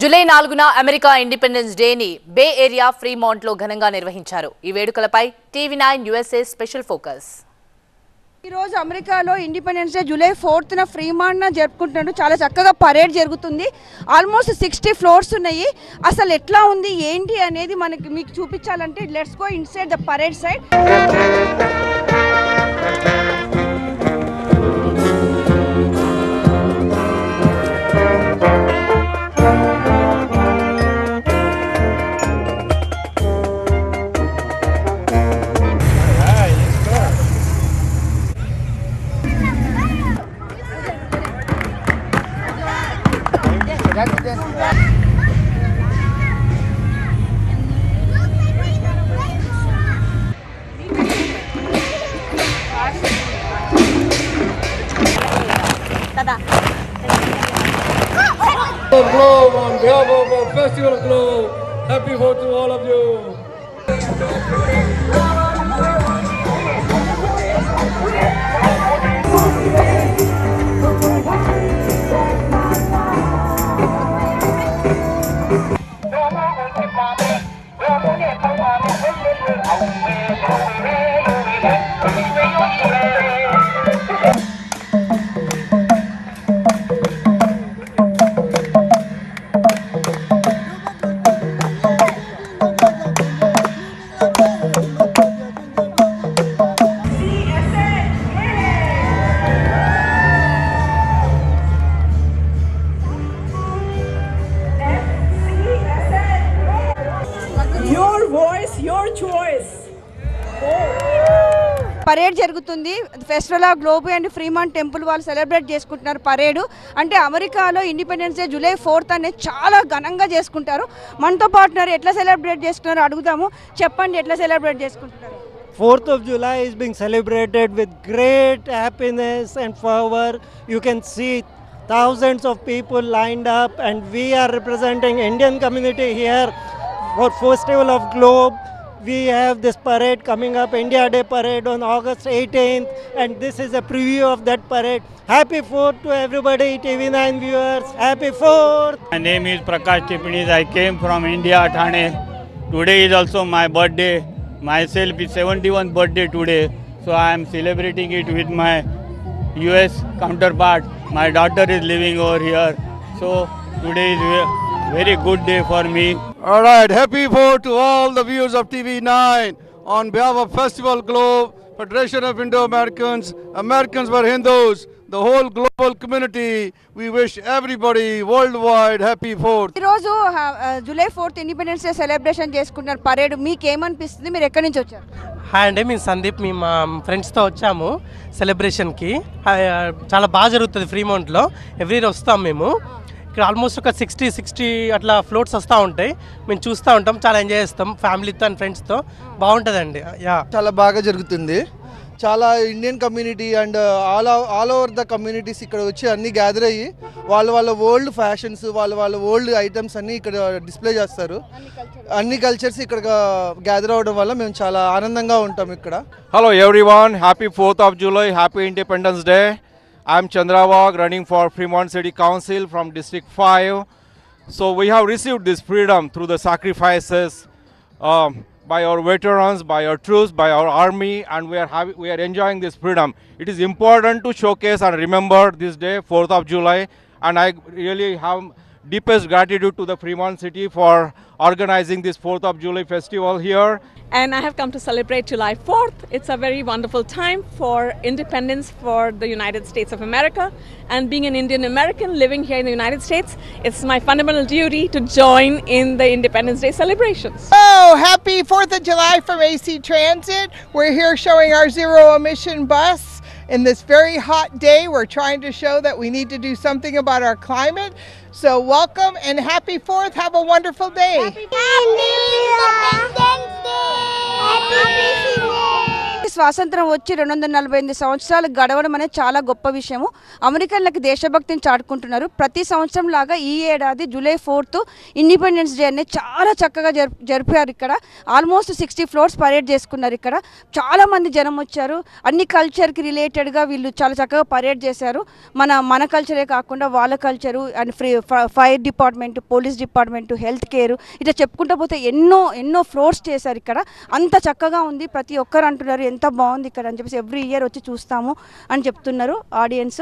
July 4న America independence డేని బే area ఫ్రీమాంట్లో ఘనంగా నిర్వహించారు. ఈ వేడుకలపై టీవీ9 USA స్పెషల్ ఫోకస్. ఈ రోజు అమెరికాలో ఇండిపెండెన్స్ డే జూలై 4న ఫ్రీమాంట్న జరుపుకుంటున్నారు. చాలా చక్కగా పరేడ్ జరుగుతుంది. ఆల్మోస్ట్ 60 ఫ్లోర్స్ ఉన్నాయి. అసలు ఎట్లా ఉంది ఏంటి అనేది మీకు చూపించాలంటే let's go inside the parade side. Globe on behalf of our Festival of Globe. Happy 4th to all of you. Your voice, your choice. Parade జరుగుతుంది. Festival of globe and Fremont temple వాళ్ళు celebrate చేసుకుంటున్నారు parade. అంటే అమెరికాలో independence day July 4th అనేది చాలా ఘనంగా చేసుకుంటారు. మనతో పాటున్నారు ఎట్లా సెలబ్రేట్ చేసుకున్నారో అడుగుదాము. చెప్పండి ఎట్లా సెలబ్రేట్ చేసుకుంటున్నారు? 4th of July is being celebrated with great happiness and fervor. You can see thousands of people lined up, and we are representing Indian community here for Festival of Globe. We have this parade coming up, India Day parade on August 18th, and this is a preview of that parade. Happy 4th to everybody, TV9 viewers. Happy 4th. My name is Prakash Tipanis. I came from India, Thane. Today is also my birthday. Myself is 71st birthday today, so I am celebrating it with my US counterpart. My daughter is living over here, so today is very good day for me. All right, happy 4th to all the viewers of TV9. On behalf of Festival Globe, Federation of Indo-Americans, Americans for Hindus, the whole global community, we wish everybody worldwide happy 4th. ఈరోజు July 4th independence day celebration చేసుకుంటున్నారు parade. మీకు ఏమనిపిస్తుంది? మీరు ఎక్కడి నుంచి వచ్చారు? Hi అండి, మేము సందీప్. మేము మా ఫ్రెండ్స్తో వచ్చాము సెలబ్రేషన్కి. చాలా బాగా జరుగుతుంది ఫ్రీమౌంట్లో. ఎవ్రీ ఇయర్ వస్తాం మేము. ఇక్కడ ఆల్మోస్ట్ ఒక 60 అట్లా ఫ్లోట్స్ వస్తూ ఉంటాయి. మేము చూస్తూ ఉంటాం, చాలా ఎంజాయ్ చేస్తాం ఫ్యామిలీతో అండ్ ఫ్రెండ్స్తో. బాగుంటుందండి. యా, చాలా బాగా జరుగుతుంది. చాలా Indian community and all over the communities ఇక్కడ వచ్చి అన్నీ గ్యాదర్ అయ్యి వాళ్ళ ఓల్డ్ ఫ్యాషన్స్ వాళ్ళ ఓల్డ్ ఐటమ్స్ అన్నీ ఇక్కడ డిస్ప్లే చేస్తారు. అన్ని కల్చర్స్ ఇక్కడ గ్యాదర్ అవ్వడం వల్ల మేము చాలా ఆనందంగా ఉంటాం ఇక్కడ. Hello everyone, happy 4th of July, happy Independence Day. I am Chandravag, running for Fremont City Council from District 5. So we have received this freedom through the sacrifices by our veterans, by our troops, by our army, and we are enjoying this freedom. It is important to showcase and remember this day, 4th of July, and I really have deepest gratitude to the Fremont City for organizing this 4th of July festival here. And I have come to celebrate July 4th. It's a very wonderful time for independence for the United States of America. And being an Indian American living here in the United States, it's my fundamental duty to join in the Independence Day celebrations. Oh, happy 4th of July from AC Transit. We're here showing our zero emission bus. In this very hot day, we're trying to show that we need to do something about our climate. So welcome and happy 4th. Have a wonderful day. Independence Day. స్వాతంత్రం వచ్చి 248 సంవత్సరాలు గడవడం అనేది చాలా గొప్ప విషయము. అమెరికన్లకి దేశభక్తిని చాటుకుంటున్నారు. ప్రతి సంవత్సరం లాగా ఈ ఏడాది జూలై 4th ఇండిపెండెన్స్ డే అనేది చాలా చక్కగా జరిపారు. ఇక్కడ ఆల్మోస్ట్ 60 ఫ్లోర్స్ పరేడ్ చేసుకున్నారు. ఇక్కడ చాలామంది జనం వచ్చారు. అన్ని కల్చర్కి రిలేటెడ్గా వీళ్ళు చాలా చక్కగా పరేడ్ చేశారు. మన కల్చరే కాకుండా వాళ్ళ culture and fire department, police department, health care ఇట్లా చెప్పుకుంటూ పోతే ఎన్నో ఫ్లోర్స్ చేశారు. ఇక్కడ అంత చక్కగా ఉంది. ప్రతి ఒక్కరు అంటున్నారు ఎంత బాగుంది ఇక్కడ అని చెప్పేసి. ఎవ్రీ ఇయర్ వచ్చి చూస్తాము అని చెప్తున్నారు ఆడియన్స్.